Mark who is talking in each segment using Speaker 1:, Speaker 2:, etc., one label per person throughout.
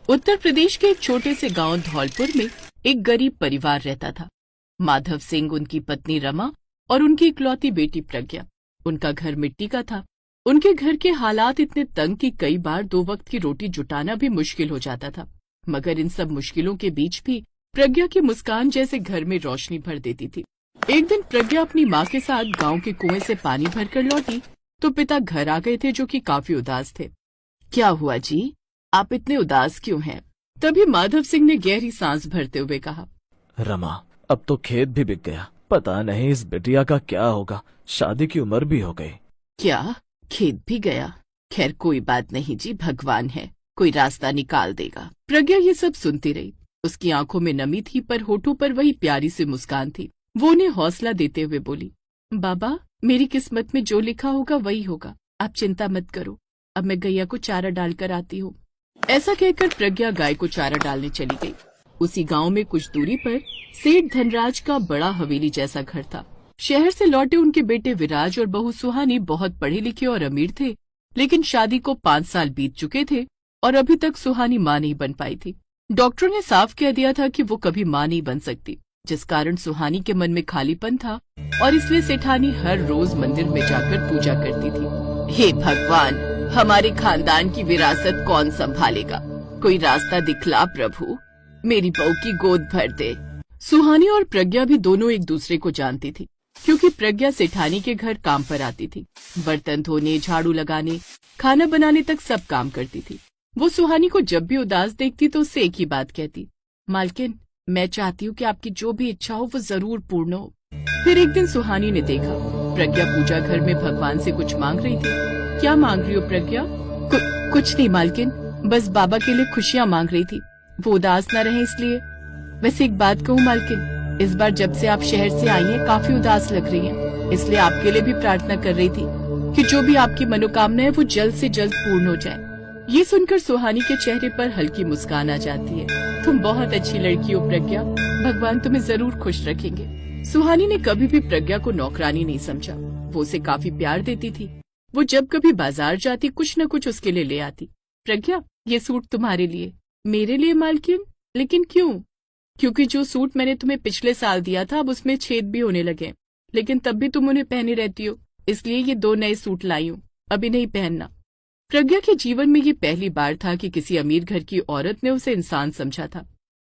Speaker 1: उत्तर प्रदेश के एक छोटे से गांव धौलपुर में एक गरीब परिवार रहता था। माधव सिंह, उनकी पत्नी रमा और उनकी इकलौती बेटी प्रज्ञा। उनका घर मिट्टी का था। उनके घर के हालात इतने तंग कि कई बार 2 वक्त की रोटी जुटाना भी मुश्किल हो जाता था। मगर इन सब मुश्किलों के बीच भी प्रज्ञा की मुस्कान जैसे घर में रोशनी भर देती थी। एक दिन प्रज्ञा अपनी माँ के साथ गांव के कुएं से पानी भरकर लौटी तो पिता घर आ गए थे, जो कि काफी उदास थे। क्या हुआ जी, आप इतने उदास क्यों हैं? तभी माधव सिंह ने गहरी सांस भरते हुए कहा,
Speaker 2: रमा, अब तो खेत भी बिक गया। पता नहीं इस बिटिया का क्या होगा। शादी की उम्र भी हो गई।
Speaker 1: क्या खेत भी गया? खैर कोई बात नहीं जी, भगवान है, कोई रास्ता निकाल देगा। प्रज्ञा ये सब सुनती रही। उसकी आंखों में नमी थी पर होठों पर वही प्यारी सी मुस्कान थी। वो उन्हें हौसला देते हुए बोली, बाबा, मेरी किस्मत में जो लिखा होगा वही होगा, आप चिंता मत करो। अब मैं गैया को चारा डालकर आती हूँ। ऐसा कहकर प्रज्ञा गाय को चारा डालने चली गई। उसी गांव में कुछ दूरी पर सेठ धनराज का बड़ा हवेली जैसा घर था। शहर से लौटे उनके बेटे विराज और बहू सुहानी बहुत पढ़े लिखे और अमीर थे, लेकिन शादी को 5 साल बीत चुके थे और अभी तक सुहानी माँ नहीं बन पाई थी। डॉक्टरों ने साफ कह दिया था कि वो कभी माँ नहीं बन सकती, जिस कारण सुहानी के मन में खालीपन था और इसलिए सेठानी हर रोज मंदिर में जाकर पूजा करती थी। हे भगवान, हमारे खानदान की विरासत कौन संभालेगा? कोई रास्ता दिखला प्रभु, मेरी बहू की गोद भर दे। सुहानी और प्रज्ञा भी दोनों एक दूसरे को जानती थी, क्योंकि प्रज्ञा सेठानी के घर काम पर आती थी। बर्तन धोने, झाड़ू लगाने, खाना बनाने तक सब काम करती थी। वो सुहानी को जब भी उदास देखती तो उससे एक ही बात कहती, मालकिन, मैं चाहती हूँ कि आपकी जो भी इच्छा हो वो जरूर पूर्ण हो। फिर एक दिन सुहानी ने देखा प्रज्ञा पूजा घर में भगवान से कुछ मांग रही थी। क्या मांग रही हो प्रज्ञा? कुछ नहीं मालकिन, बस बाबा के लिए खुशियाँ मांग रही थी, वो उदास न रहे इसलिए। वैसे एक बात कहूँ मालकिन, इस बार जब से आप शहर से आई हैं काफी उदास लग रही हैं, इसलिए आपके लिए भी प्रार्थना कर रही थी कि जो भी आपकी मनोकामना है वो जल्द से जल्द पूर्ण हो जाए। ये सुनकर सुहानी के चेहरे पर हल्की मुस्कान आ जाती है। तुम बहुत अच्छी लड़की हो प्रज्ञा, भगवान तुम्हें जरूर खुश रखेंगे। सुहानी ने कभी भी प्रज्ञा को नौकरानी नहीं समझा। वो उसे काफी प्यार देती थी। वो जब कभी बाजार जाती कुछ न कुछ उसके लिए ले आती। प्रज्ञा, ये सूट तुम्हारे लिए। मेरे लिए मालकिन? लेकिन क्यों? क्योंकि जो सूट मैंने तुम्हें पिछले साल दिया था अब उसमें छेद भी होने लगे, लेकिन तब भी तुम उन्हें पहने रहती हो, इसलिए ये 2 नए सूट लाई हूँ, अभी नहीं पहनना। प्रज्ञा के जीवन में ये पहली बार था कि किसी अमीर घर की औरत ने उसे इंसान समझा था,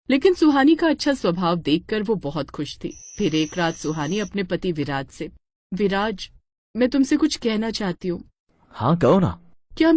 Speaker 1: लेकिन सुहानी का अच्छा स्वभाव देखकर वो बहुत खुश थी। फिर एक रात सुहानी अपने पति विराज से, विराज, मैं तुमसे कुछ कहना चाहती हूँ।
Speaker 2: हाँ, कहो ना।
Speaker 1: क्या हम